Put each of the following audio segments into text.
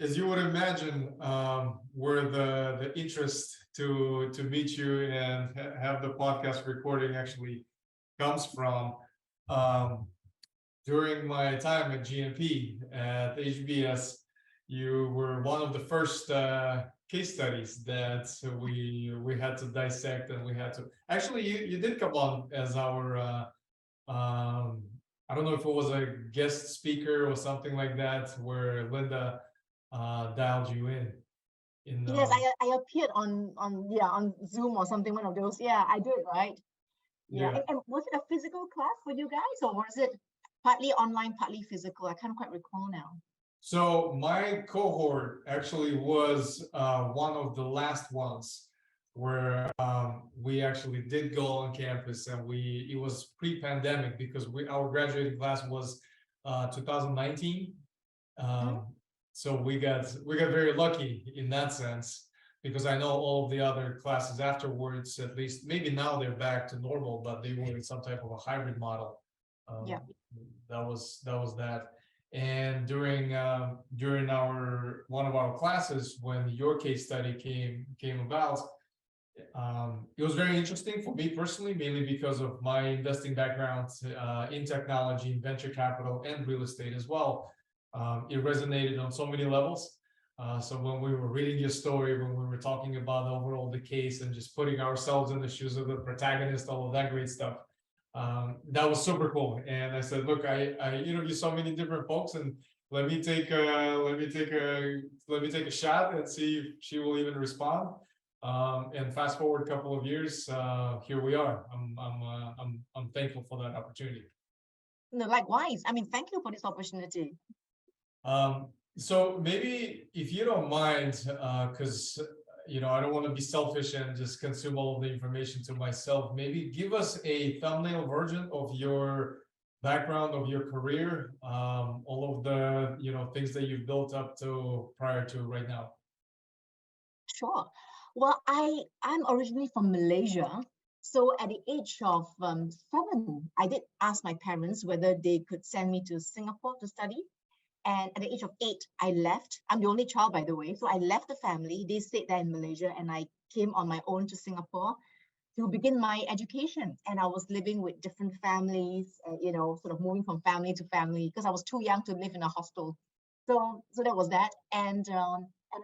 as you would imagine, where the interest to meet you and have the podcast recording actually comes from. Um, During my time at GNP at HBS, you were one of the first case studies that we had to dissect, and we had to actually you did come on as our I don't know if it was a guest speaker or something like that, where Linda dialed you in. Yes, I appeared on Zoom or something, one of those. Yeah, I did, right? Yeah. And was it a physical class for you guys, or was it partly online, partly physical? I can't quite recall now. So my cohort actually was one of the last ones where we actually did go on campus, and it was pre-pandemic because our graduating class was 2019. So we got very lucky in that sense, because I know all of the other classes afterwards, at least maybe now they're back to normal, but they were in some type of a hybrid model. Yeah. That was that. And during one of our classes, when your case study came about, it was very interesting for me personally, mainly because of my investing background in technology, in venture capital, and real estate as well. It resonated on so many levels. So when we were reading your story, when we were talking about overall the case and just putting ourselves in the shoes of the protagonist, all of that great stuff, that was super cool. And I said, look, I interview so many different folks, and let me take a shot and see if she will even respond. And fast forward a couple of years, here we are. I'm thankful for that opportunity. No, likewise. I mean, thank you for this opportunity. So maybe if you don't mind, because I don't want to be selfish and just consume all of the information to myself. Maybe give us a thumbnail version of your background, of your career, all of the things that you've built up to prior to right now. Sure. Well, I'm originally from Malaysia. So at the age of 7, I did ask my parents whether they could send me to Singapore to study. And at the age of 8, I left. I'm the only child, by the way. So I left the family. They stayed there in Malaysia, and I came on my own to Singapore to begin my education. And I was living with different families, sort of moving from family to family, because I was too young to live in a hostel. So that was that. And I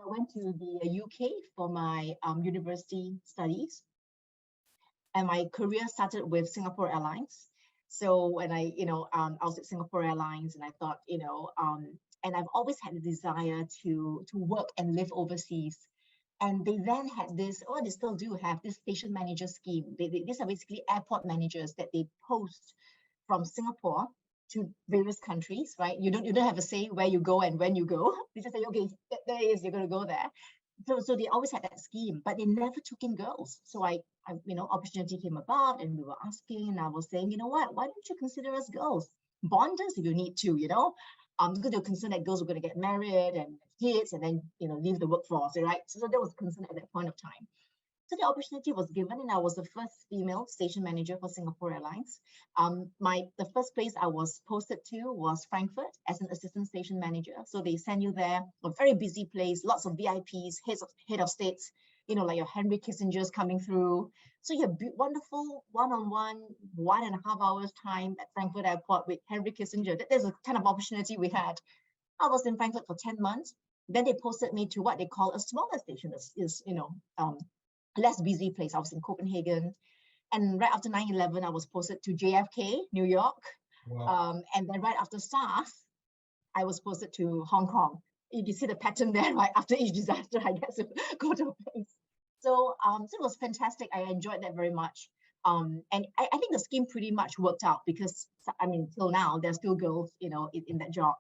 went to the UK for my university studies. And my career started with Singapore Airlines. So when I was at Singapore Airlines, and I thought, and I've always had a desire to work and live overseas. And they then had this, or they still do have this station manager scheme. These are basically airport managers that they post from Singapore to various countries, right? You don't have a say where you go and when you go. They just say, okay, there it is, you're going to go there. So they always had that scheme, but they never took in girls. So I opportunity came about, and we were asking, and I was saying, why don't you consider us girls? Bond us if you need to, because they're concerned that girls were going to get married and kids and then, leave the workforce, right? So there was concern at that point of time. So the opportunity was given, and I was the first female station manager for Singapore Airlines. The first place I was posted to was Frankfurt as an assistant station manager. So they send you there, a very busy place, lots of VIPs, head of states, like your Henry Kissinger's coming through. So you have wonderful one-on-one, 1.5 hours time at Frankfurt Airport with Henry Kissinger. There's a kind of opportunity we had. I was in Frankfurt for 10 months. Then they posted me to what they call a smaller station, less busy place. I was in Copenhagen. And right after 9/11, I was posted to JFK, New York. Wow. And then right after SARS, I was posted to Hong Kong. You see the pattern there, right? After each disaster, I guess to go to a place. So it was fantastic. I enjoyed that very much. And I think the scheme pretty much worked out, because, till now, there's still girls, in that job.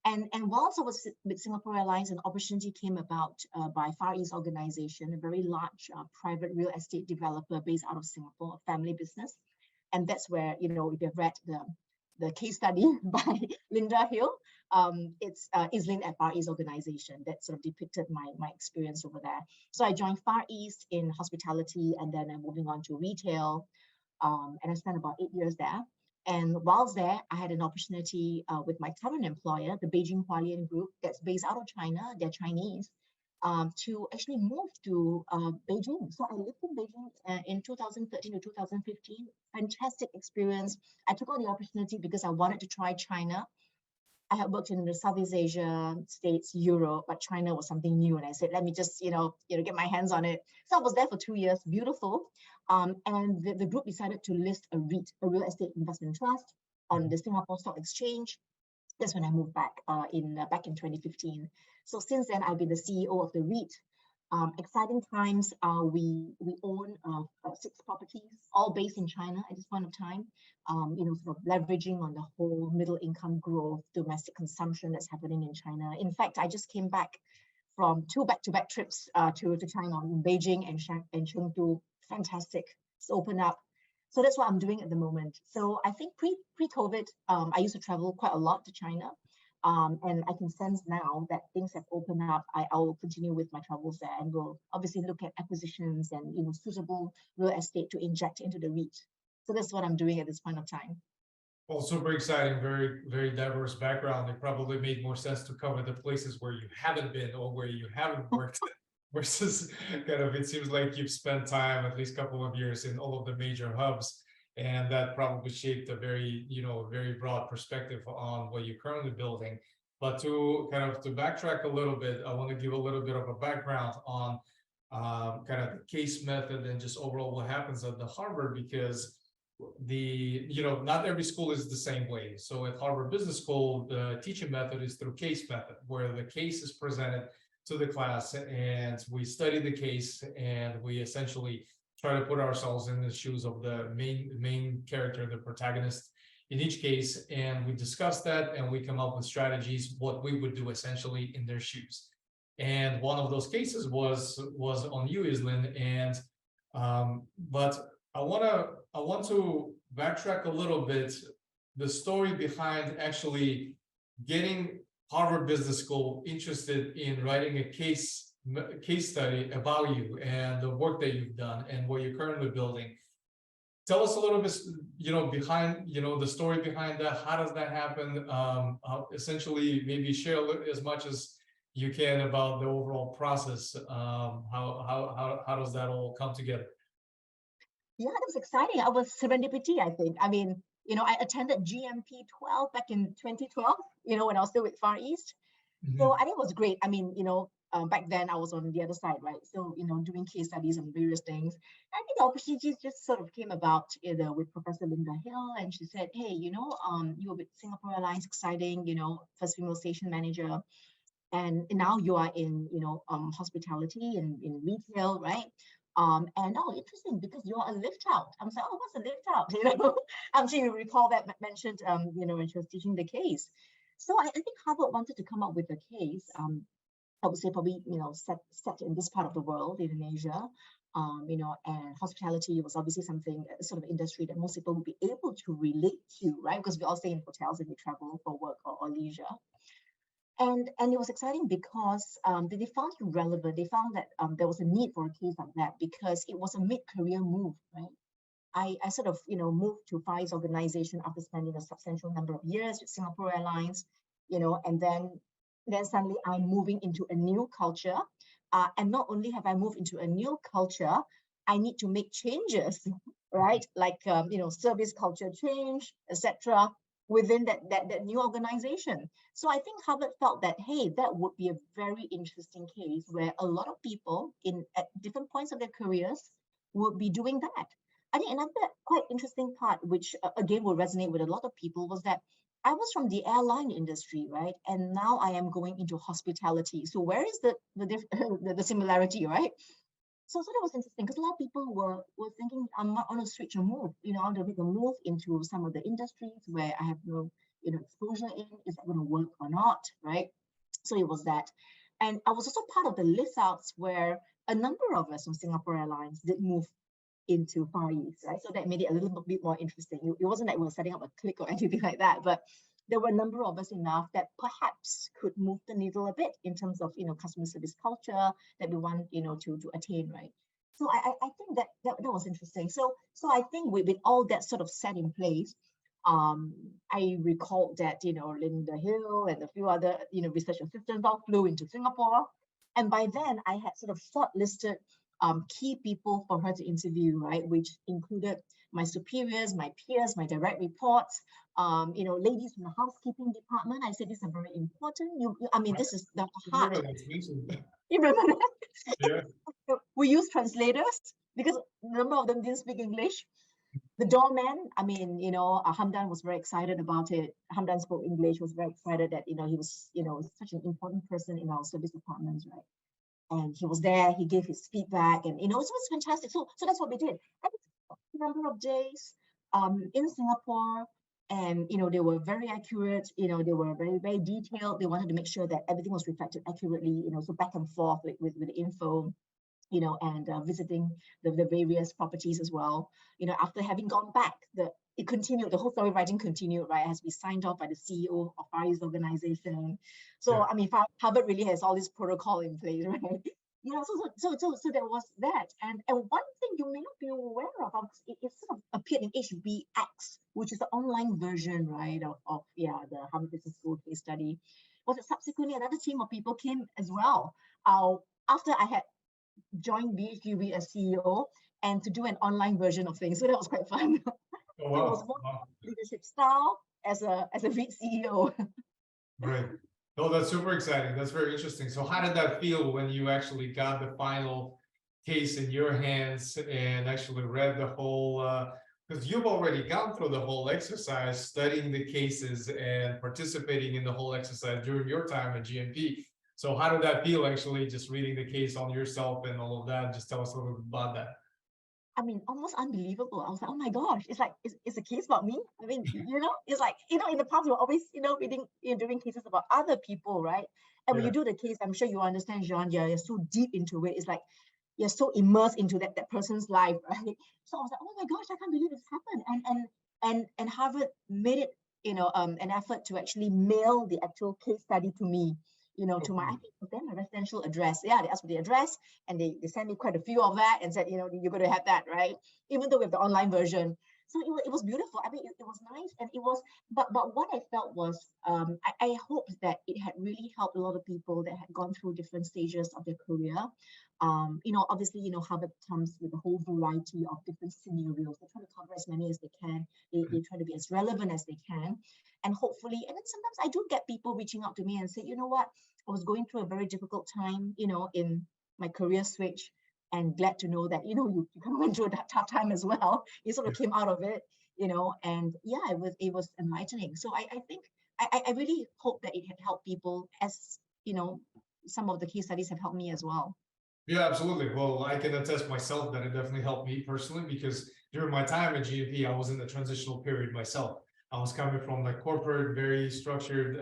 And whilst I was with Singapore Airlines, an opportunity came about by Far East Organization, a very large private real estate developer based out of Singapore, a family business. And that's where, if you've read the case study by Linda Hill, it's Iz-Lynn at Far East Organization that sort of depicted my experience over there. So I joined Far East in hospitality, and then I'm moving on to retail. And I spent about 8 years there. And whilst there, I had an opportunity with my current employer, the Beijing Hualien Group, that's based out of China, they're Chinese, to actually move to Beijing. So I lived in Beijing in 2013 to 2015. Fantastic experience. I took on the opportunity because I wanted to try China. I had worked in the Southeast Asia, States, Europe, but China was something new. And I said, let me just, get my hands on it. So I was there for 2 years, beautiful. And the group decided to list a REIT, a real estate investment trust, on the Singapore Stock Exchange. That's when I moved back back in 2015. So since then, I've been the CEO of the REIT. Exciting times. We own 6 properties, all based in China at this point of time. Sort of leveraging on the whole middle income growth, domestic consumption that's happening in China. In fact, I just came back from 2 back-to-back trips to China, in Beijing and Chengdu. Fantastic. It's opened up. So that's what I'm doing at the moment. So I think pre-COVID, I used to travel quite a lot to China. And I can sense now that things have opened up. I will continue with my travels there, and we'll obviously look at acquisitions and suitable real estate to inject into the REIT. So that's what I'm doing at this point of time. Well, super exciting, very, very diverse background. It probably made more sense to cover the places where you haven't been or where you haven't worked versus kind of, it seems like you've spent time, at least a couple of years, in all of the major hubs. And that probably shaped a very, very broad perspective on what you're currently building. But to backtrack a little bit, I want to give a little bit of a background on kind of the case method and just overall what happens at the Harvard, because not every school is the same way. So at Harvard Business School, the teaching method is through case method, where the case is presented to the class and we study the case and we essentially try to put ourselves in the shoes of the main character, the protagonist in each case, and we discuss that and we come up with strategies, what we would do essentially in their shoes. And one of those cases was on you, Iz-Lynn, and but I want to backtrack a little bit, the story behind actually getting Harvard Business School interested in writing a case study about you and the work that you've done and what you're currently building. Tell us a little bit, behind, the story behind that. How does that happen? Essentially, maybe share as much as you can about the overall process. How does that all come together? Yeah, that was exciting. I was serendipity, I think. I mean, I attended GMP 12 back in 2012, when I was still with Far East. Mm-hmm. So I think it was great. I mean, back then I was on the other side, right? So, doing case studies on various things. I think the opportunities just sort of came about with Professor Linda Hill, and she said, hey, you were with Singapore Airlines, exciting, first female station manager. And now you are in, hospitality and in retail, right? And interesting, because you're a lift out. I'm saying, what's a lift out? I'm sure you recall that mentioned, when she was teaching the case. So I think Harvard wanted to come up with a case. I would say probably, set in this part of the world, in Asia, and hospitality was obviously something, sort of industry that most people would be able to relate to, right? Because we all stay in hotels and we travel for work or leisure. And it was exciting because they found it relevant. They found that there was a need for a case like that because it was a mid-career move, right? I sort of, moved to Far East organization after spending a substantial number of years with Singapore Airlines, and then suddenly I'm moving into a new culture. And not only have I moved into a new culture, I need to make changes, right? Like, service culture change, etc., within that new organization. So I think Harvard felt that, hey, that would be a very interesting case where a lot of people at different points of their careers would be doing that. I think another quite interesting part, which again will resonate with a lot of people, was that I was from the airline industry, right? And now I am going into hospitality. So where is the similarity, right? So that was interesting because a lot of people were thinking, I'm not on a switch and move, I want to make a move into some of the industries where I have no, exposure in. Is that going to work or not, right? So it was that. And I was also part of the list outs where a number of us from Singapore Airlines did move into Far East, right? So that made it a little bit more interesting. It wasn't like we were setting up a clique or anything like that, but there were a number of us enough that perhaps could move the needle a bit in terms of, customer service culture that we want, to attain, right? So I think that was interesting. So I think with all that sort of set in place, I recalled that, Linda Hill and a few other, research assistants all flew into Singapore. And by then I had sort of shortlisted key people for her to interview, right? Which included my superiors, my peers, my direct reports, ladies from the housekeeping department. I said, these are very important. I mean, this is the heart. You remember that? Yeah. We use translators because a number of them didn't speak English. The doorman, I mean, Hamdan was very excited about it. Hamdan spoke English, was very excited that, he was, such an important person in our service departments, right? And he was there, he gave his feedback, and, it was fantastic. So that's what we did. And a number of days in Singapore, and, they were very accurate, they were very, very detailed. They wanted to make sure that everything was reflected accurately, so back and forth with the info, and visiting the various properties as well. After having gone back, it continued, the whole story writing continued, right, as we signed off by the CEO of Fari's organization. So, yeah. I mean, Harvard really has all this protocol in place, right? So there was that. And one thing you may not be aware of, it sort of appeared in HBX, which is the online version, right, of the Harvard Business School case study, was that subsequently another team of people came as well. After I had joined BHG REIT as CEO and to do an online version of things. So that was quite fun. Oh, wow. So it was more leadership style as a REIT CEO. Great. Oh, that's super exciting. That's very interesting. So how did that feel when you actually got the final case in your hands and actually read the whole, because you've already gone through the whole exercise, studying the cases and participating in the whole exercise during your time at GMP. So how did that feel, actually, just reading the case on yourself and all of that? Just tell us a little bit about that. I mean, almost unbelievable. I was like, oh my gosh, it's like, it's a case about me. I mean, it's like, in the past, we were always, reading, doing cases about other people, right? And when you do the case, I'm sure you understand, Jean, you're so deep into it. It's like, you're so immersed into that person's life, right? So I was like, oh my gosh, I can't believe this happened. And Harvard made it, an effort to actually mail the actual case study to me. To my, I think it was then my residential address. Yeah, they asked for the address and they sent me quite a few of that and said, you're going to have that, right? Even though we have the online version. So it was beautiful. I mean, it was nice. And it was, but what I felt was, I hoped that it had really helped a lot of people that had gone through different stages of their career. Obviously, Harvard comes with a whole variety of different scenarios. They try to cover as many as they can. They try to be as relevant as they can. And hopefully, and then sometimes I do get people reaching out to me and say, you know what, I was going through a very difficult time, in my career switch, and glad to know that, you kind of went through that tough time as well. You sort of came out of it, and yeah, it was enlightening. So I think I really hope that it had helped people, as, some of the case studies have helped me as well. Yeah, absolutely. Well, I can attest myself that it definitely helped me personally, because during my time at GMP, I was in the transitional period myself. I was coming from the corporate, very structured,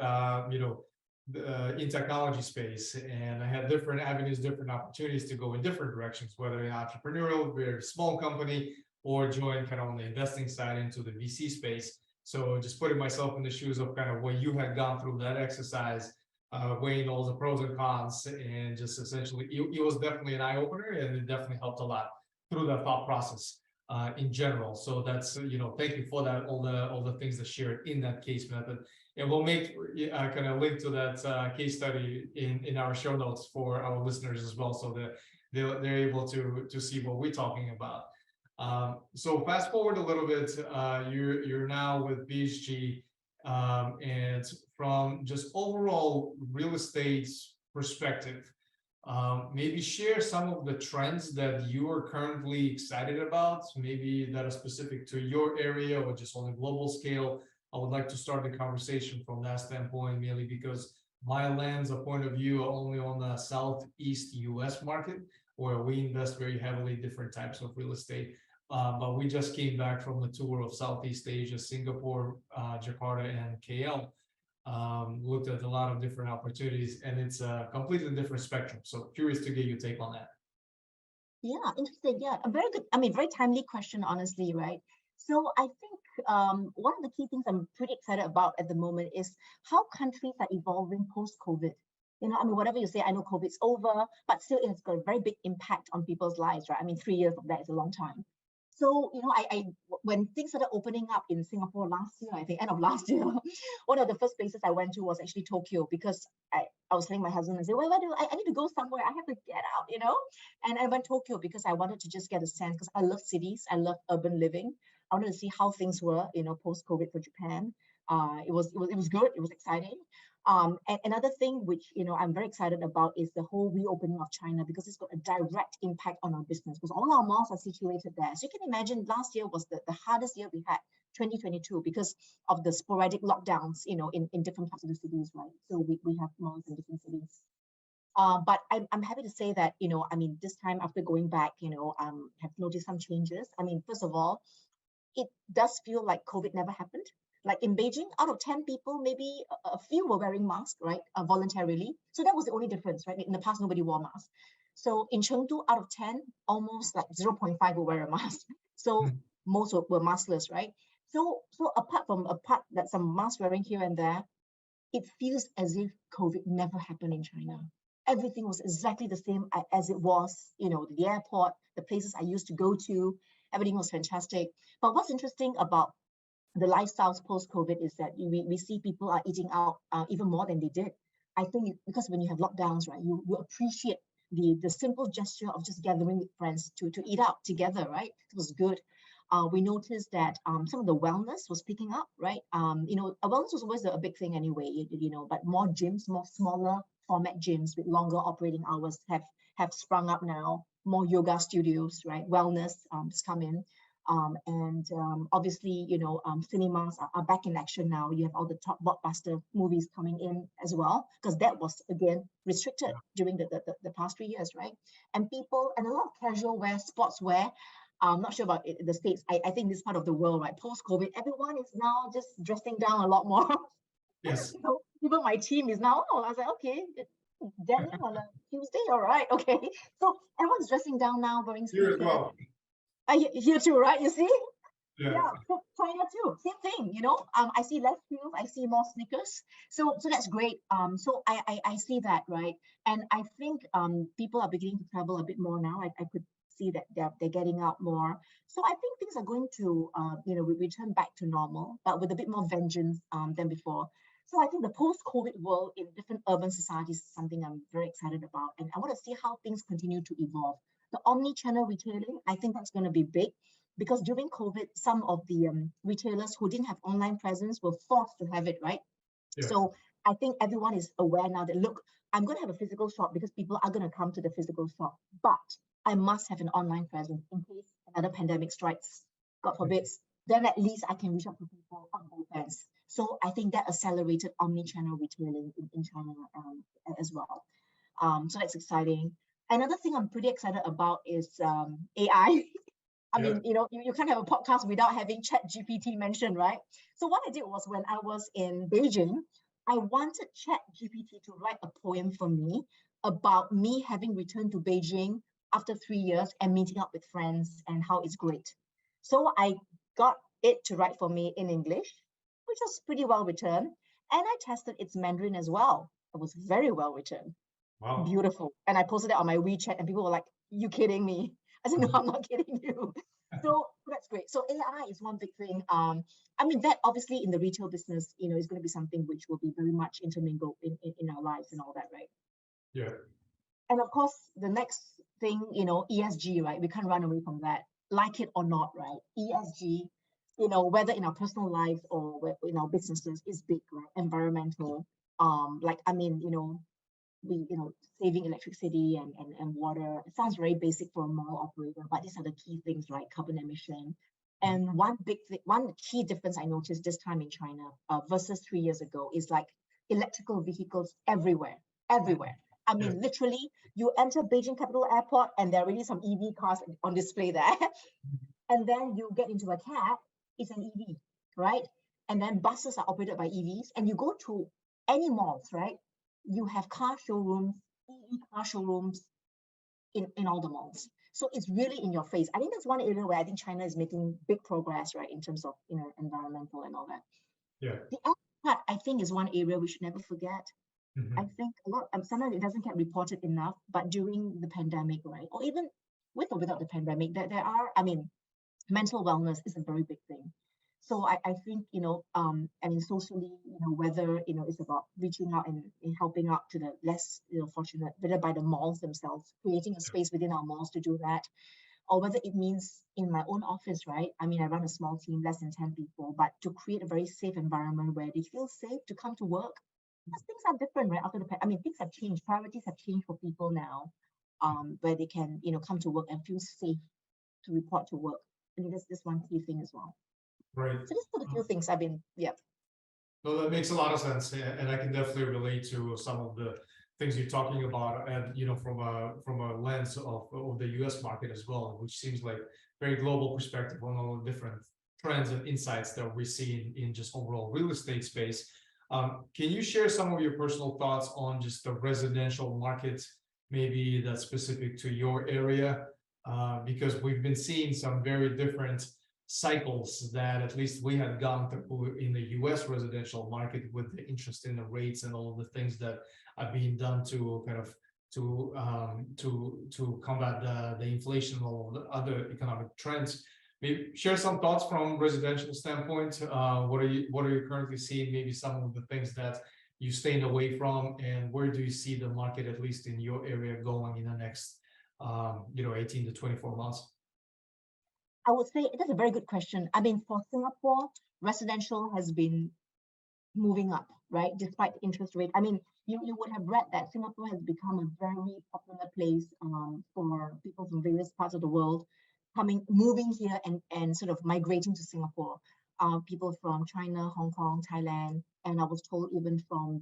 in technology space, and I had different avenues, different opportunities to go in different directions, whether in entrepreneurial, very small company, or join kind of on the investing side into the VC space. So just putting myself in the shoes of kind of what you had gone through that exercise, weighing all the pros and cons, and just essentially, it was definitely an eye opener, and it definitely helped a lot through that thought process. In general. So that's, thank you for that, all the things that shared in that case method. And we'll make kind of link to that case study in our show notes for our listeners as well, so that they're able to see what we're talking about. So fast forward a little bit, you're now with BHG, and from just overall real estate perspective, maybe share some of the trends that you are currently excited about, maybe that are specific to your area or just on a global scale. I would like to start the conversation from that standpoint, mainly because my lens of point of view are only on the Southeast US market, where we invest very heavily in different types of real estate. But we just came back from the tour of Southeast Asia, Singapore, Jakarta, and KL. Looked at a lot of different opportunities, and it's a completely different spectrum. So curious to get your take on that. Yeah, interesting. Yeah, a very good, very timely question, honestly, right? So I think one of the key things I'm pretty excited about at the moment is how countries are evolving post-COVID. Whatever you say, I know COVID's over, but still it's got a very big impact on people's lives, right? 3 years of that is a long time. So, when things started opening up in Singapore last year, I think end of last year, one of the first places I went to was actually Tokyo, because I was telling my husband, I said, well, I need to go somewhere. I have to get out. And I went to Tokyo because I wanted to just get a sense, because I love cities. I love urban living. I wanted to see how things were, post-COVID for Japan. It was good. It was exciting. And another thing which I'm very excited about is the whole reopening of China, because it's got a direct impact on our business, because all our malls are situated there. So you can imagine last year was the hardest year we had, 2022, because of the sporadic lockdowns, in different parts of the cities, right? So we have malls in different cities. But I'm happy to say that, this time after going back, have noticed some changes. First of all, it does feel like COVID never happened. Like in Beijing, out of 10 people, maybe a few were wearing masks, right, voluntarily. So that was the only difference, right? In the past, nobody wore masks. So in Chengdu, out of 10, almost like 0.5 will wear a mask. So most were maskless, right? So apart from that some mask wearing here and there, it feels as if COVID never happened in China. Everything was exactly the same as it was, the airport, the places I used to go to, everything was fantastic. But what's interesting about the lifestyles post-COVID is that we see people are eating out even more than they did. I think because when you have lockdowns, right, you appreciate the simple gesture of just gathering with friends to eat out together, right? It was good. We noticed that some of the wellness was picking up, right? Wellness was always a big thing anyway, but more gyms, more smaller format gyms with longer operating hours have sprung up now. More yoga studios, right? Wellness has come in. Obviously, cinemas are back in action now. You have all the top blockbuster movies coming in as well, because that was, again, restricted during the past 3 years, right? And a lot of casual wear, sports wear. I'm not sure about the States. I think this part of the world, right? Post-COVID, everyone is now just dressing down a lot more. Yes. Even my team is now, I was like, okay, denim on a Tuesday, all right, okay. So everyone's dressing down now, wearing Here as sneakers. well. Here too, right? You see? Yeah. So China too, same thing, I see less heels, I see more sneakers. So that's great. So I see that, right? And I think people are beginning to travel a bit more now. I could see that they're getting out more. So I think things are going to return back to normal, but with a bit more vengeance than before. So I think the post-COVID world in different urban societies is something I'm very excited about. And I want to see how things continue to evolve. The omni-channel retailing, I think that's going to be big, because during COVID, some of the retailers who didn't have online presence were forced to have it, right? Yeah. So I think everyone is aware now that, look, I'm going to have a physical shop because people are going to come to the physical shop, but I must have an online presence in case another pandemic strikes, God forbids, then at least I can reach out to people on both ends. So I think that accelerated omni-channel retailing in China as well. So that's exciting. Another thing I'm pretty excited about is AI. I mean, you can't have a podcast without having ChatGPT mentioned, right? So what I did was, when I was in Beijing, I wanted ChatGPT to write a poem for me about me having returned to Beijing after 3 years and meeting up with friends and how it's great. So I got it to write for me in English, which was pretty well written. And I tested its Mandarin as well. It was very well written. Wow. Beautiful. And I posted it on my WeChat and people were like, you kidding me? I said, no, I'm not kidding you. So that's great. So AI is one big thing. That obviously in the retail business, is going to be something which will be very much intermingled in our lives and all that, right? Yeah. And of course, the next thing, ESG, right? We can't run away from that, like it or not, right? ESG, whether in our personal lives or in our businesses, is big, right? Environmental, saving electricity and water. It sounds very basic for a mall operator, but these are the key things, right? Carbon emission. And one key difference I noticed this time in China versus 3 years ago is like electrical vehicles everywhere. Literally, you enter Beijing Capital Airport and there are really some EV cars on display there. And then you get into a cab, it's an EV, right? And then buses are operated by EVs. And you go to any malls, right? You have car showrooms, EV car showrooms in all the malls. So it's really in your face. I think that's one area where I think China is making big progress, right, in terms of environmental and all that. Yeah. The other part, I think, is one area we should never forget. Mm-hmm. I think a lot, sometimes it doesn't get reported enough, but during the pandemic, right, or even with or without the pandemic, there are, mental wellness is a very big thing. So I think, socially, whether, it's about reaching out and helping out to the less, fortunate, whether by the malls themselves, creating a space within our malls to do that, or whether it means in my own office, right? I mean, I run a small team, less than 10 people, but to create a very safe environment where they feel safe to come to work. Because things are different, right? Things have changed. Priorities have changed for people now, where they can, come to work and feel safe to report to work. I mean, that's one key thing as well. Right. So just a few things I've been, yeah. No, that makes a lot of sense, and I can definitely relate to some of the things you're talking about, and from a lens of the U.S. market as well, which seems like very global perspective on all the different trends and insights that we're seeing in just overall real estate space. Can you share some of your personal thoughts on just the residential market, maybe that's specific to your area? Because we've been seeing some very different cycles that at least we had gone through in the US residential market, with the interest in the rates and all of the things that are being done to kind of to combat the inflation and all of the other economic trends. Maybe share some thoughts from residential standpoint. What are you currently seeing? Maybe some of the things that you staying away from, and where do you see the market, at least in your area, going in the next 18 to 24 months? I would say that's a very good question. I mean, for Singapore, residential has been moving up, right? Despite the interest rate. I mean, you would have read that Singapore has become a very popular place for people from various parts of the world moving here and sort of migrating to Singapore. People from China, Hong Kong, Thailand, and I was told even from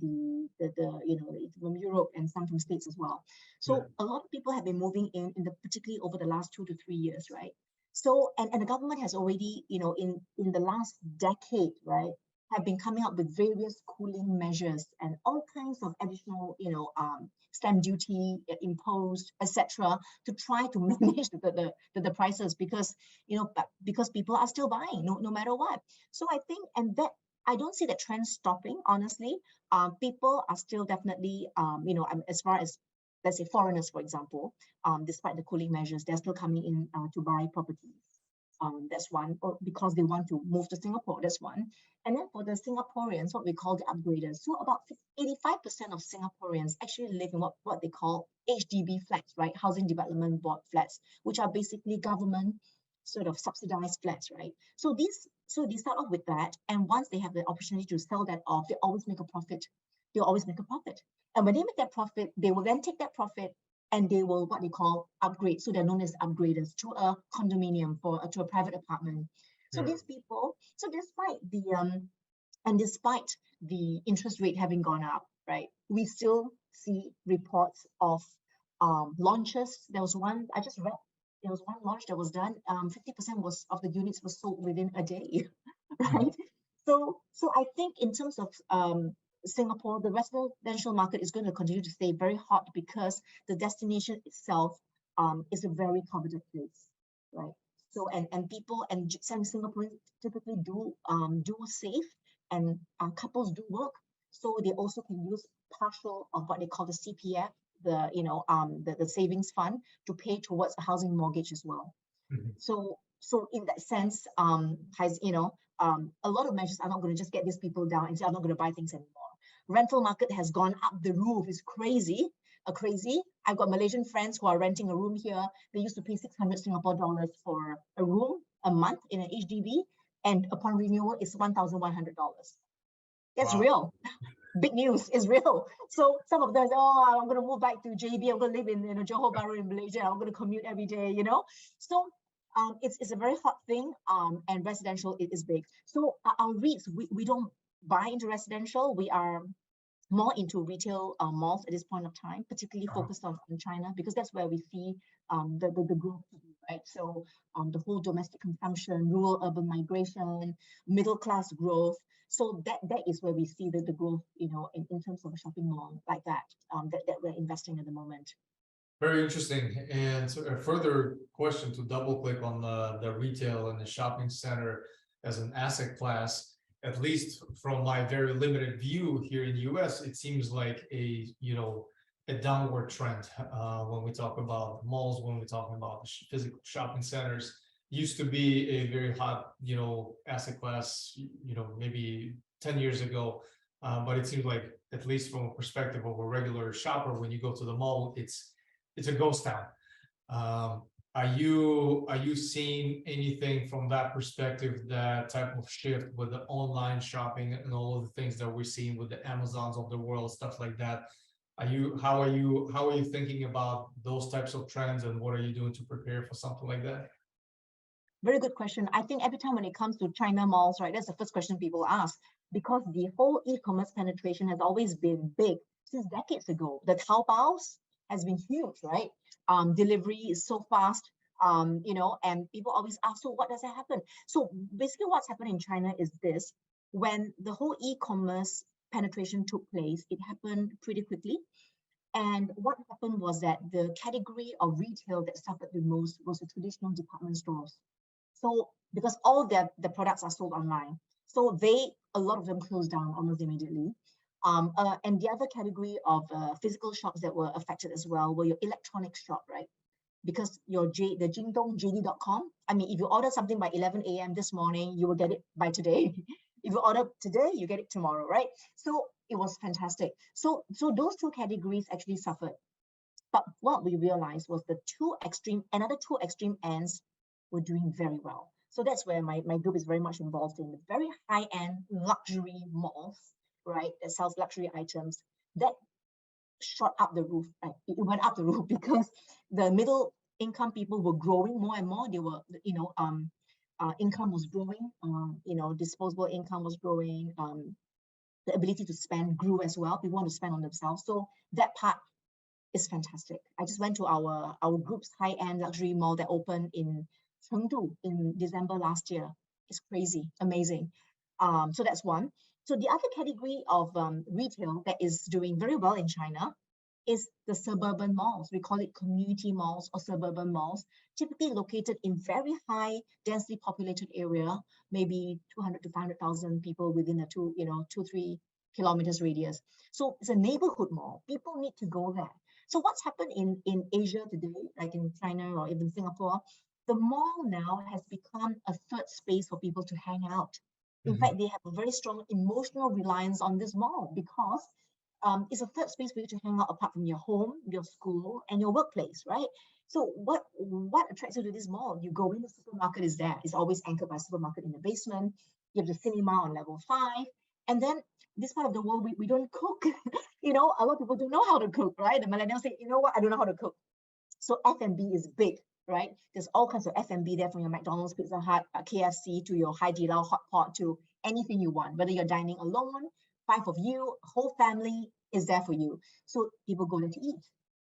from Europe and some from States as well. So a lot of people have been moving particularly over the last 2 to 3 years, right? So, and the government has already, in the last decade, right, have been coming up with various cooling measures and all kinds of additional, stamp duty imposed, etc., to try to manage the prices, because, because people are still buying no matter what. So I think, and that I don't see the trend stopping, honestly. People are still definitely, as far as, let's say, foreigners, for example, despite the cooling measures, they're still coming in to buy properties. That's one, or because they want to move to Singapore, that's one. And then for the Singaporeans, what we call the upgraders, so about 85% of Singaporeans actually live in what they call HDB flats, right? Housing Development Board flats, which are basically government sort of subsidized flats, right? So they start off with that, and once they have the opportunity to sell that off, they always make a profit. They'll always make a profit. And when they make that profit, they will then take that profit and they will what they call upgrade. So they're known as upgraders to a condominium to a private apartment. So these people, so despite the interest rate having gone up, right, we still see reports of launches. There was one I just read. There was one launch that was done. 50% of the units were sold within a day, right? So I think in terms of Singapore, the residential market is going to continue to stay very hot because the destination itself is a very coveted place, right? So and people and some Singaporeans typically do save, and couples do work, so they also can use partial of what they call the CPF, the savings fund, to pay towards a housing mortgage as well. So in that sense, a lot of measures are not going to just get these people down and say, I'm not going to buy things anymore. Rental market has gone up the roof. It's crazy. I've got Malaysian friends who are renting a room here. They used to pay 600 Singapore dollars for a room a month in an HDB, and upon renewal, it's $1,100. That's real. Big news is real. So some of them say, oh, I'm going to move back to JB. I'm going to live in Johor Bahru in Malaysia. I'm going to commute every day, So it's a very hot thing, and residential is big. So our REITs, we don't buy into residential. We are more into retail malls at this point of time, particularly focused on China, because that's where we see the growth, right? So the whole domestic consumption, rural urban migration, middle class growth. So that is where we see the growth, in terms of a shopping mall like that we're investing at the moment. Very interesting. And so a further question to double click on the retail and the shopping center as an asset class. At least from my very limited view here in the US, it seems like a downward trend when we talk about malls, when we're talking about physical shopping centers. used to be a very hot, asset class, maybe 10 years ago. But it seems like, at least from a perspective of a regular shopper, when you go to the mall, it's a ghost town. Are you seeing anything from that perspective, that type of shift with the online shopping and all of the things that we're seeing with the Amazons of the world, stuff like that? How are you thinking about those types of trends, and what are you doing to prepare for something like that? Very good question. I think every time when it comes to China malls, right, that's the first question people ask, because the whole e-commerce penetration has always been big since decades ago. The Taobaos has been huge, right? Delivery is so fast, and people always ask, so what does that happen? So basically what's happened in China is this: when the whole e-commerce penetration took place, it happened pretty quickly. And what happened was that the category of retail that suffered the most was the traditional department stores. So because all the products are sold online, so a lot of them closed down almost immediately. And the other category of physical shops that were affected as well were your electronic shop, right? Because the Jingdong JD.com, I mean, if you order something by 11 a.m. this morning, you will get it by today. If you order today, you get it tomorrow, right? So it was fantastic. So those two categories actually suffered. But what we realized was another two extreme ends were doing very well. So that's where my group is very much involved in the very high-end luxury malls, right, that sells luxury items. That shot up the roof. Right? It went up the roof because the middle income people were growing more and more. They were, income was growing. Disposable income was growing. The ability to spend grew as well. People want to spend on themselves. So that part is fantastic. I just went to our group's high-end luxury mall that opened in Chengdu in December last year. It's crazy, amazing. So that's one. So the other category of retail that is doing very well in China is the suburban malls. We call it community malls or suburban malls, typically located in very high densely populated area, maybe 200 to 500,000 people within a 2-3 kilometers radius. So it's a neighborhood mall. People need to go there. So what's happened in Asia today, like in China or even Singapore, the mall now has become a third space for people to hang out. In fact, they have a very strong emotional reliance on this mall because it's a third space for you to hang out apart from your home, your school, and your workplace, right? So what attracts you to this mall? You go in, the supermarket is there. It's always anchored by a supermarket in the basement. You have the cinema on level 5. And then this part of the world, we don't cook. A lot of people don't know how to cook, right? The millennials say, you know what, I don't know how to cook. So F&B is big, right? There's all kinds of F&B there, from your McDonald's, Pizza Hut, KFC, to your Haidilao hot pot, to anything you want. Whether you're dining alone, 5 of you, whole family is there for you. So people go there to eat.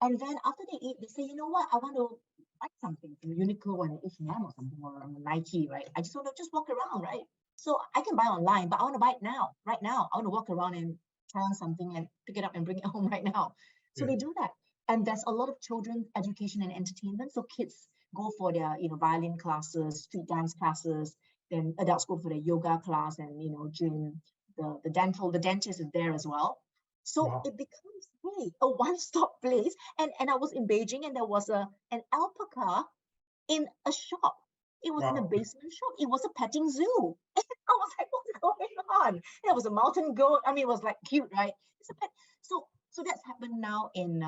And then after they eat, they say, you know what, I want to buy something from Uniqlo or an H&M or something, or Nike, right? I just want to walk around, right? So I can buy online, but I want to buy it now, right now. I want to walk around and try on something and pick it up and bring it home right now. So they do that. And there's a lot of children's education and entertainment. So kids go for their, violin classes, street dance classes. Then adults go for their yoga class and, gym. The dentist is there as well. So it becomes a one-stop place. And I was in Beijing, and there was an alpaca in a shop. It was in a basement shop. It was a petting zoo. And I was like, what's going on? There was a mountain goat. I mean, it was like cute, right? It's a pet. So that's happened now in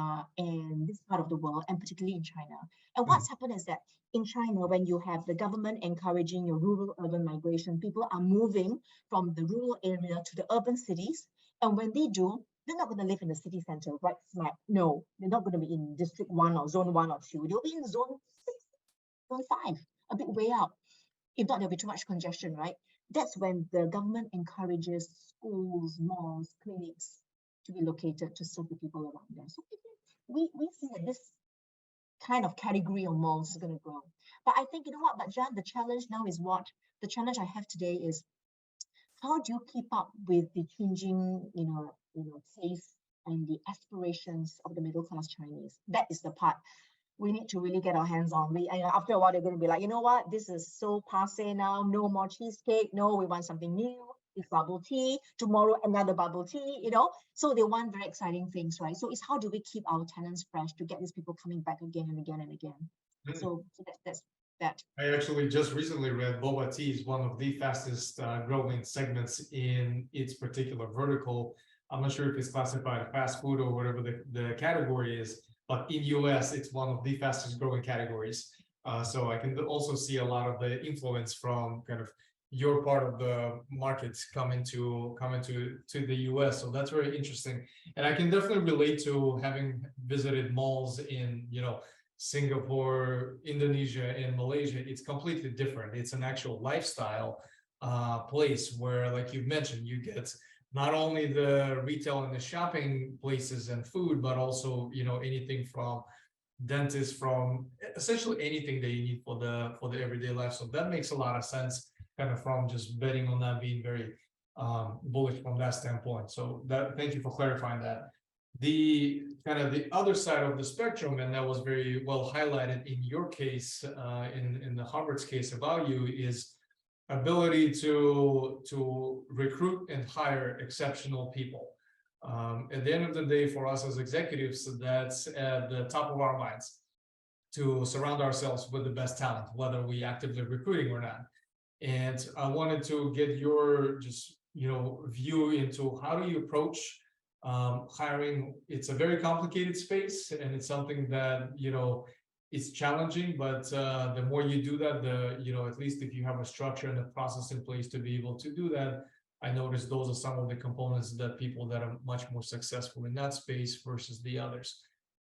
this part of the world, and particularly in China. And what's happened is that in China, when you have the government encouraging your rural-urban migration, people are moving from the rural area to the urban cities. And when they do, they're not going to live in the city center, right smack. No, they're not going to be in District 1 or Zone 1 or 2. They'll be in Zone 6, Zone 5, a bit way out. If not, there'll be too much congestion, right? That's when the government encourages schools, malls, clinics to be located to serve the people around there. So we see that this kind of category of malls is going to grow. But I think, but Jan, the challenge now is what? The challenge I have today is, how do you keep up with the changing, taste and the aspirations of the middle-class Chinese? That is the part we need to really get our hands on. After a while, they're going to be like, you know what? This is so passé now. No more cheesecake. No, we want something new. It's bubble tea. Tomorrow, another bubble tea, So they want very exciting things, right? So it's how do we keep our tenants fresh to get these people coming back again and again and again. So that's that. I actually just recently read boba tea is one of the fastest growing segments in its particular vertical. I'm not sure if it's classified fast food or whatever the category is, but in US, it's one of the fastest growing categories. So I can also see a lot of the influence from kind of your part of the markets coming to the US. So that's very interesting. And I can definitely relate to having visited malls in, Singapore, Indonesia, and Malaysia. It's completely different. It's an actual lifestyle place where, like you've mentioned, you get not only the retail and the shopping places and food, but also, anything from dentists, from essentially anything that you need for the everyday life. So that makes a lot of sense, kind of from just betting on that being very bullish from that standpoint. So thank you for clarifying that. The kind of the other side of the spectrum, and that was very well highlighted in your case, in the Harvard's case about you, is ability to recruit and hire exceptional people. At the end of the day, for us as executives, that's at the top of our minds, to surround ourselves with the best talent, whether we actively recruiting or not. And I wanted to get your view into how do you approach hiring. It's a very complicated space, and it's something that it's challenging, but the more you do that, at least if you have a structure and a process in place to be able to do that, I noticed those are some of the components that people that are much more successful in that space versus the others.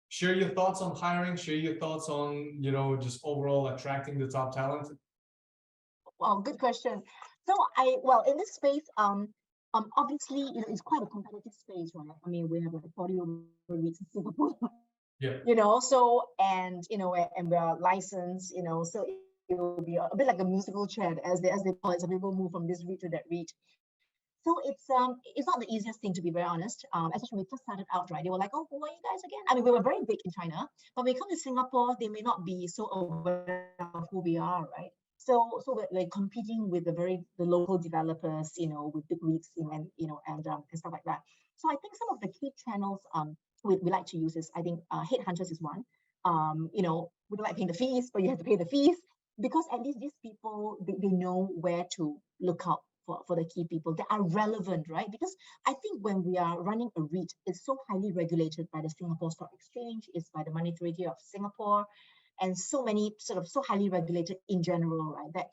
Share your thoughts on hiring, share your thoughts on, just overall attracting the top talent. Well, good question. So in this space, obviously, it's quite a competitive space, right? I mean, we have like 40 REITs in Singapore. Yeah. So, and we are licensed, so it will be a bit like a musical chair, as they call it. So people move from this REIT to that REIT. So it's not the easiest thing, to be very honest. Especially when we first started out, right? They were like, "Oh, who are you guys again?" I mean, we were very big in China, but when we come to Singapore, they may not be so aware of who we are, right? So we're competing with the local developers, with big REITs, and stuff like that. So I think some of the key channels we like to use is, I think, headhunters is one. We don't like paying the fees, but you have to pay the fees, because at least these people, they know where to look out for the key people that are relevant, right? Because I think when we are running a REIT, it's so highly regulated by the Singapore Stock Exchange, it's by the Monetary Authority of Singapore, and so highly regulated in general, right? That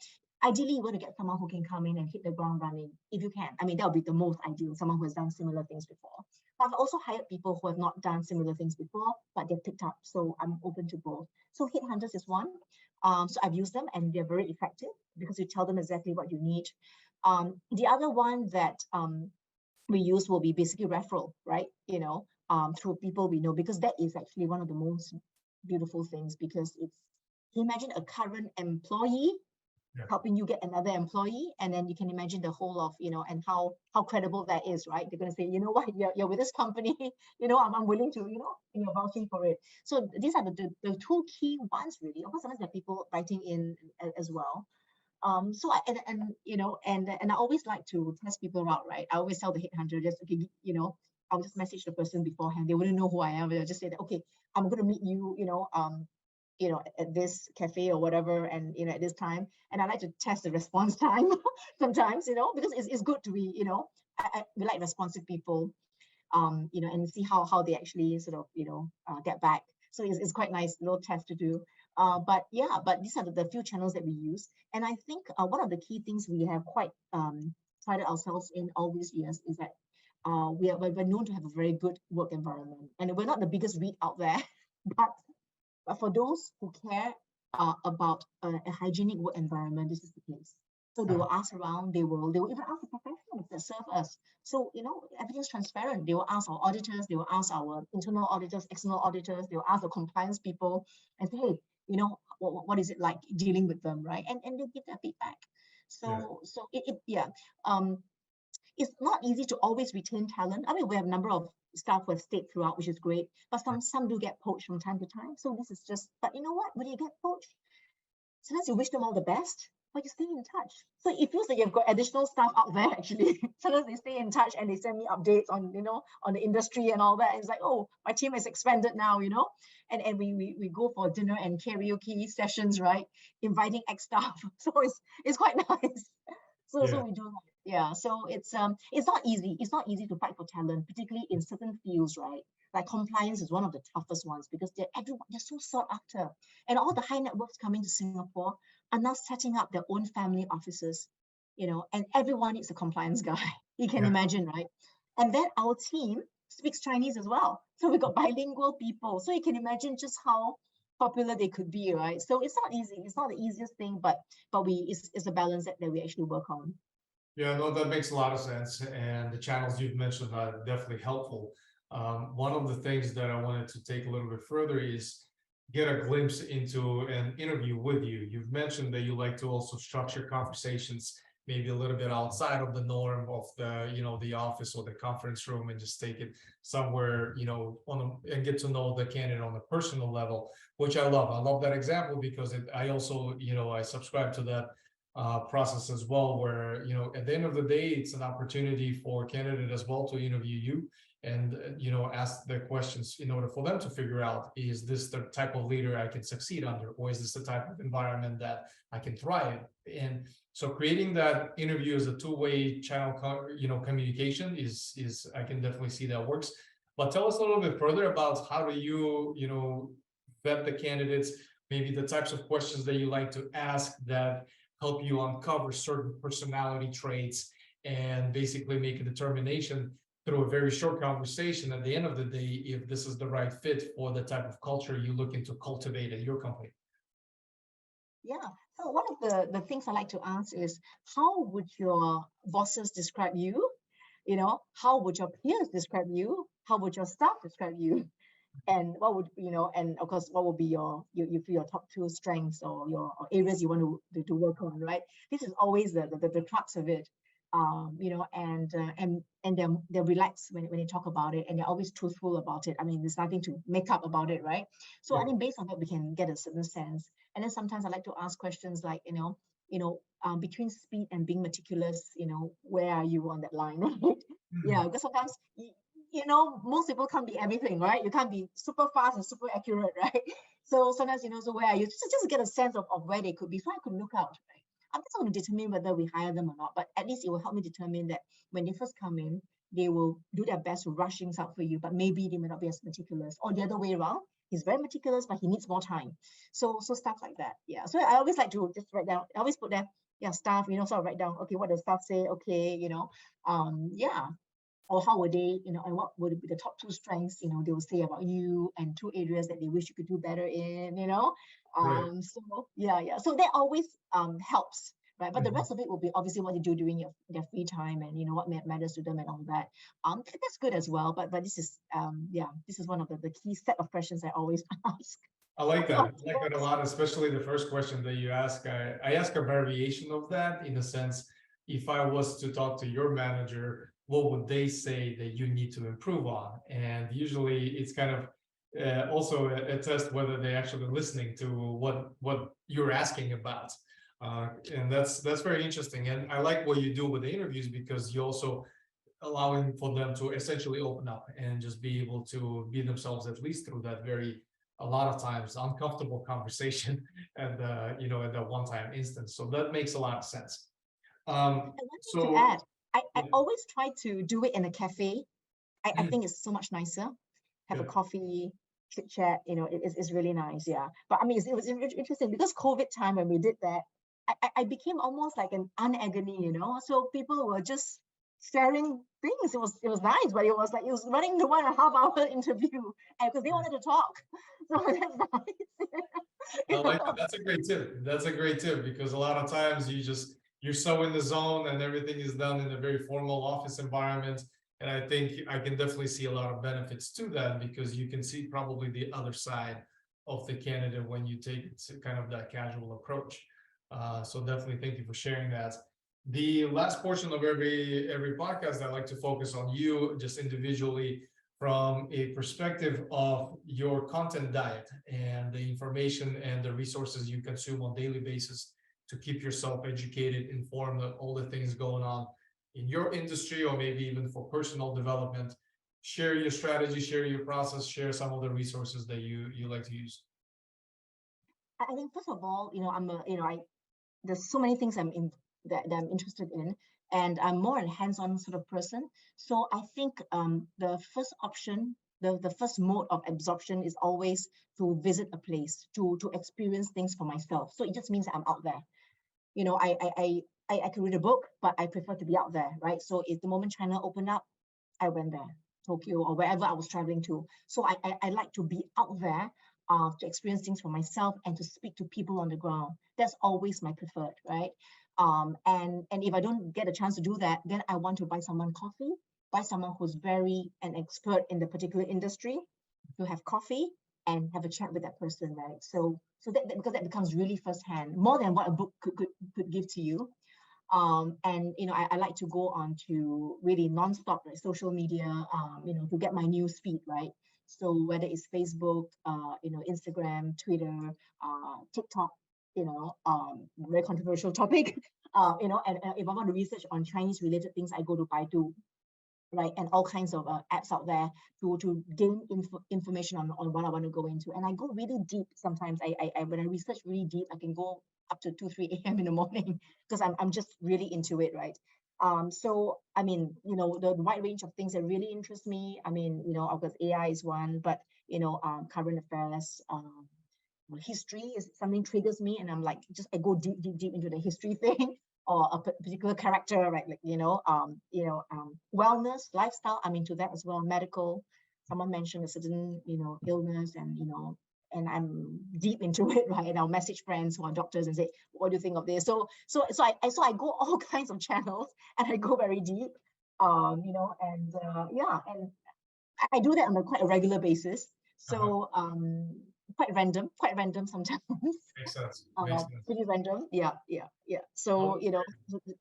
ideally you want to get someone who can come in and hit the ground running, if you can. I mean, that would be the most ideal, someone who has done similar things before. But I've also hired people who have not done similar things before, but they're picked up. So I'm open to both. So headhunters is one. So I've used them, and they're very effective because you tell them exactly what you need. The other one that we use will be basically referral, right? Through people we know, because that is actually one of the most beautiful things, because imagine a current employee helping you get another employee, and then you can imagine the whole of, and how credible that is, right? They're going to say, you know what, you're with this company, I'm willing to, and you're vouching for it. So these are the two key ones, really. Of course, sometimes there are people writing in as well. So I always like to test people out, right? I always tell the headhunter, just, okay, I'll just message the person beforehand. They wouldn't know who I am. They'll just say that, okay, I'm going to meet you, at this cafe or whatever, and at this time. And I like to test the response time sometimes, because it's good to be, we like responsive people, and see how they actually sort of, get back. So it's quite nice little test to do. But these are the few channels that we use. And I think one of the key things we have quite prided ourselves in all these years is that we're known to have a very good work environment. And we're not the biggest REIT out there, but for those who care about a hygienic work environment, this is the place. So they will ask around, they will even ask the professionals that serve us. So, everything's transparent. They will ask our auditors, they will ask our internal auditors, external auditors, they will ask the compliance people and say, hey, what is it like dealing with them, right? And they give their feedback. So it's not easy to always retain talent. I mean, we have a number of staff who have stayed throughout, which is great, but some do get poached from time to time. So this is just, but you know what? When you get poached, sometimes you wish them all the best, but you stay in touch. So it feels like you've got additional stuff out there actually. Sometimes they stay in touch and they send me updates on, on the industry and all that. And it's like, oh, my team has expanded now, and we go for dinner and karaoke sessions, right? Inviting ex staff. So it's quite nice. So we do that. Yeah. So it's not easy. It's not easy to fight for talent, particularly in certain fields, right? Like compliance is one of the toughest ones because they're so sought after. And all the high net worths coming to Singapore are now setting up their own family offices, and everyone needs a compliance guy. You can imagine, right? And then our team speaks Chinese as well. So we've got bilingual people. So you can imagine just how popular they could be, right? So it's not easy. It's not the easiest thing, but it's a balance that we actually work on. Yeah, no, that makes a lot of sense. And the channels you've mentioned are definitely helpful. One of the things that I wanted to take a little bit further is get a glimpse into an interview with you. You've mentioned that you like to also structure conversations maybe a little bit outside of the norm of the office or the conference room, and just take it somewhere, and get to know the candidate on a personal level, which I love. I love that example because I also, I subscribe to that process as well, where, at the end of the day, it's an opportunity for candidate as well to interview you and, ask the questions in order for them to figure out, is this the type of leader I can succeed under, or is this the type of environment that I can thrive in? So creating that interview as a two-way channel, communication is I can definitely see that works. But tell us a little bit further about how do you, vet the candidates, maybe the types of questions that you like to ask that help you uncover certain personality traits and basically make a determination through a very short conversation at the end of the day if this is the right fit for the type of culture you're looking to cultivate at your company. Yeah. So one of the things I like to ask is, how would your bosses describe you? How would your peers describe you? How would your staff describe you? And what would, and of course, what would be your top two strengths or your areas you want to work on, right? This is always the crux of it. And they're relaxed when they talk about it, and they're always truthful about it. I mean, there's nothing to make up about it, right? So I think based on that, we can get a certain sense. And then sometimes I like to ask questions like, between speed and being meticulous, where are you on that line? Yeah, because sometimes most people can't be everything, right? You can't be super fast and super accurate, right? So sometimes, so where are you? Just get a sense of where they could be, so I could look out, right? I'm not going to determine whether we hire them or not, but at least it will help me determine that when they first come in, they will do their best to rush things out for you, but maybe they may not be as meticulous, or the other way around. He's very meticulous, but he needs more time. So stuff like that. Yeah. So I always like to just write down. I always put there, staff. Sort of write down. Okay, what does staff say? Okay, yeah. Or how would they, and what would be the top two strengths, they will say about you, and two areas that they wish you could do better in, Right. So yeah. So that always helps, right? But the rest of it will be obviously what they do during their free time, and what matters to them and all that. That's good as well. But this is this is one of the key set of questions I always ask. I like that. I like that a lot, especially the first question that you ask. I ask a variation of that, in a sense, if I was to talk to your manager, what would they say that you need to improve on? And usually it's kind of also a test whether they're actually listening to what you're asking about. And that's very interesting. And I like what you do with the interviews, because you also allowing for them to essentially open up and just be able to be themselves, at least through that a lot of times uncomfortable conversation at that one-time instance. So that makes a lot of sense. To add, I always try to do it in a cafe. I think it's so much nicer. Have a coffee, chit chat. It's really nice. Yeah. But I mean, it was interesting because COVID time when we did that, I became almost like an unagony. So people were just sharing things. It was nice, but it was running the 1.5 hour interview, and because they wanted to talk. So that's nice. I like that. That's a great tip. That's a great tip, because a lot of times you're so in the zone and everything is done in a very formal office environment. And I think I can definitely see a lot of benefits to that, because you can see probably the other side of the candidate when you take kind of that casual approach. So definitely thank you for sharing that. The last portion of every podcast, I like to focus on you just individually from a perspective of your content diet and the information and the resources you consume on a daily basis to keep yourself educated, informed of all the things going on in your industry, or maybe even for personal development. Share your strategy, share your process, share some of the resources that you like to use. I think first of all, there's so many things that I'm interested in, and I'm more a hands-on sort of person. So I think the first option, the first mode of absorption is always to visit a place, to experience things for myself. So it just means that I'm out there. I could read a book, but I prefer to be out there, right? So if the moment China opened up, I went there, Tokyo or wherever I was traveling to. So I like to be out there, to experience things for myself and to speak to people on the ground. That's always my preferred, right? And if I don't get a chance to do that, then I want to buy someone coffee, buy someone who's very an expert in the particular industry, to have coffee and have a chat with that person, right? So that because that becomes really firsthand, more than what a book could give to you. And I like to go on to really nonstop like social media, to get my news feed, right? So whether it's Facebook, Instagram, Twitter, TikTok, very controversial topic, and if I want to research on Chinese related things, I go to Baidu, right? And all kinds of apps out there to gain information on what I want to go into. And I go really deep sometimes. I when I research really deep, I can go up to 2-3 a.m. in the morning because I'm just really into it, right? So I mean, the wide range of things that really interest me. I mean, of course, AI is one, but current affairs, history is something triggers me, and I'm like, I go deep into the history thing, or a particular character, right? Like wellness, lifestyle. I'm into that as well. Medical. Someone mentioned a certain illness, and I'm deep into it, right? And I'll message friends who are doctors and say, "What do you think of this?" So I go all kinds of channels, and I go very deep, and I do that on quite a regular basis. So quite random sometimes. Makes sense. Makes sense. Pretty random. Yeah. So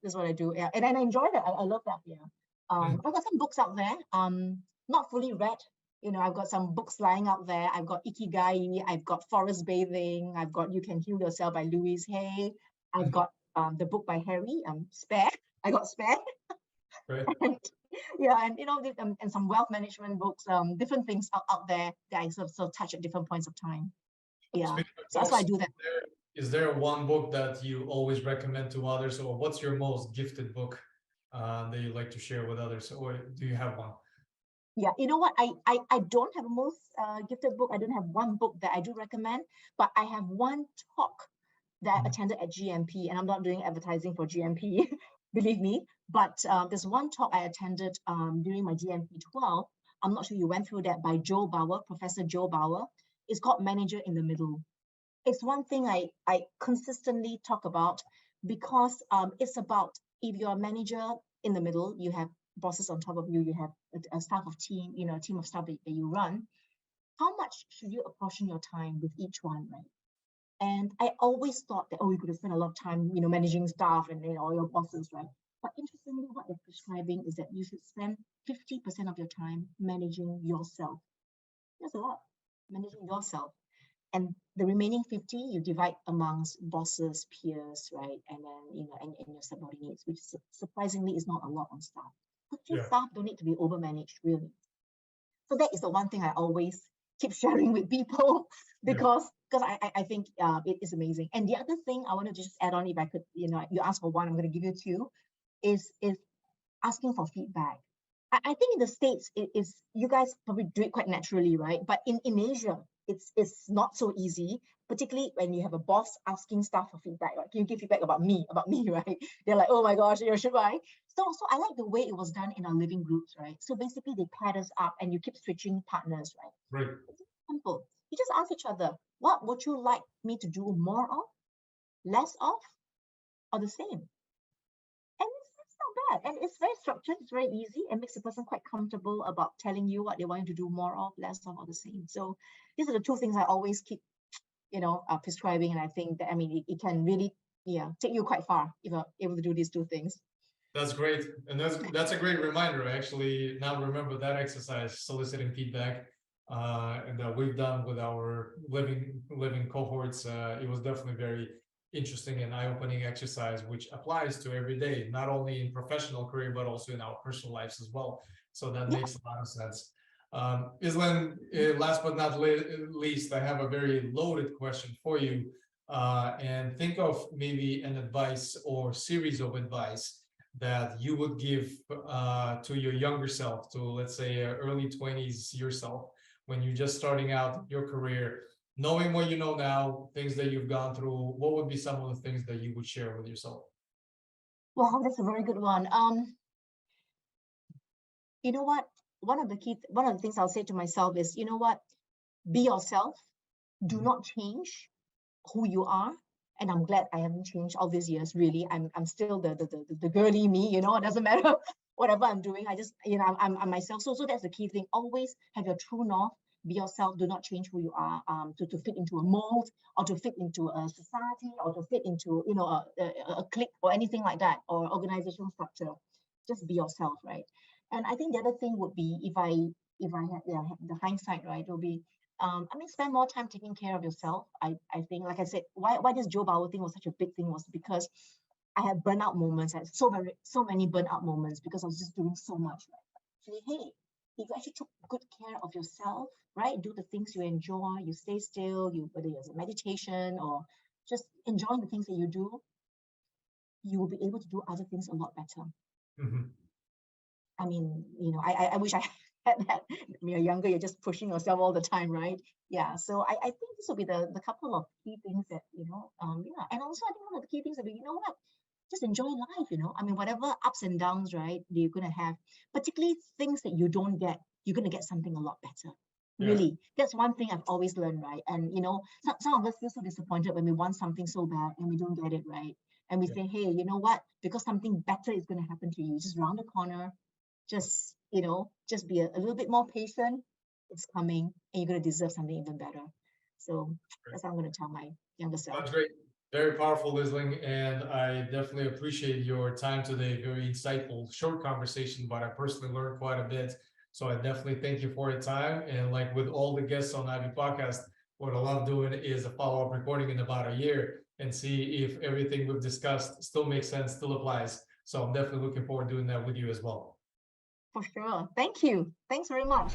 that's what I do. Yeah, and I enjoy that. I love that. Yeah. I've got some books out there. Not fully read. I've got some books lying out there. I've got Ikigai. I've got Forest Bathing. I've got You Can Heal Yourself by Louise Hay. I've got the book by Harry. Spare. I got Spare. Right. And some wealth management books, different things out there that I sort of touch at different points of time. Yeah, so that's why I do that. Is there one book that you always recommend to others, or what's your most gifted book that you like to share with others, or do you have one? Yeah, you know what? I don't have a most gifted book. I don't have one book that I do recommend, but I have one talk that I attended at GMP, and I'm not doing advertising for GMP, believe me. But there's one talk I attended during my GMP 12. I'm not sure you went through that, by Joe Bauer, Professor Joe Bauer. It's called Manager in the Middle. It's one thing I consistently talk about, because it's about, if you're a manager in the middle, you have bosses on top of you, you have a staff of team, a team of staff that you run. How much should you apportion your time with each one, right? And I always thought that, you're going to spend a lot of time, managing staff and all your bosses, right? But interestingly, what they're prescribing is that you should spend 50% of your time managing yourself. That's a lot, managing yourself. And the remaining 50 you divide amongst bosses, peers, right? And then, and your subordinates, which surprisingly is not a lot on staff. But staff don't need to be overmanaged, really. So that is the one thing I always keep sharing with people, because I think it is amazing. And the other thing I want to just add on, if I could, you asked for one, I'm going to give you two, is asking for feedback. I think in the States, you guys probably do it quite naturally, right? But in Asia, it's not so easy, particularly when you have a boss asking staff for feedback. Right? Can you give feedback about me, right? They're like, oh my gosh, should I? So I like the way it was done in our living groups, right? So basically they paired us up and you keep switching partners, right? Right. It's simple. You just ask each other, what would you like me to do more of, less of, or the same? And it's not bad. And it's very structured, it's very easy, and makes the person quite comfortable about telling you what they want you to do more of, less of, or the same. So these are the two things I always keep, prescribing. And I think that, it can really, take you quite far if you're able to do these two things. That's great. And that's a great reminder. I actually now remember that exercise, soliciting feedback, and that we've done with our living cohorts. It was definitely very interesting and eye-opening exercise, which applies to every day, not only in professional career, but also in our personal lives as well. So that Yeah. makes a lot of sense. Iz-Lynn, last but not least, I have a very loaded question for you. And think of maybe an advice or series of advice that you would give to your younger self, to let's say early 20s yourself, when you're just starting out your career, knowing what you know now, things that you've gone through. What would be some of the things that you would share with yourself? Well, that's a very good one. You know what? One of the things I'll say to myself is, you know what? Be yourself. Do not change who you are. And I'm glad I haven't changed all these years. Really, I'm still the girly me. You know, it doesn't matter whatever I'm doing. I just, you know, I'm myself. So that's the key thing. Always have your true north. Be yourself. Do not change who you are to fit into a mold, or to fit into a society, or to fit into, you know, a clique or anything like that, or organizational structure. Just be yourself, right? And I think the other thing would be, if I had, the hindsight, right, it will be, I mean, spend more time taking care of yourself. I think, like I said, why this Joe Bauer thing was such a big thing was because I had burnout moments. I had so many burnout moments because I was just doing so much. Right? Actually, hey, if you actually took good care of yourself, right, do the things you enjoy, you stay still, whether it's a meditation or just enjoying the things that you do, you will be able to do other things a lot better. Mm-hmm. I mean, you know, I wish I had that. When you're younger, you're just pushing yourself all the time, right? Yeah. So I think this will be the couple of key things that, you know, yeah. And also I think one of the key things will be, you know what, just enjoy life, you know. I mean, whatever ups and downs, right, you're gonna have, particularly things that you don't get, you're gonna get something a lot better. Yeah. Really, that's one thing I've always learned, right? And you know, some of us feel so disappointed when we want something so bad and we don't get it, right? And we say, hey, you know what? Because something better is going to happen to you, just round the corner. Just, you know, just be a little bit more patient. It's coming, and you're going to deserve something even better. So that's what I'm going to tell my younger self. That's great. Very powerful, Iz-Lynn, and I definitely appreciate your time today. Very insightful, short conversation, but I personally learned quite a bit. So I definitely thank you for your time. And like with all the guests on Ivy Podcast, what I love doing is a follow-up recording in about a year and see if everything we've discussed still makes sense, still applies. So I'm definitely looking forward to doing that with you as well. For sure. Thank you. Thanks very much.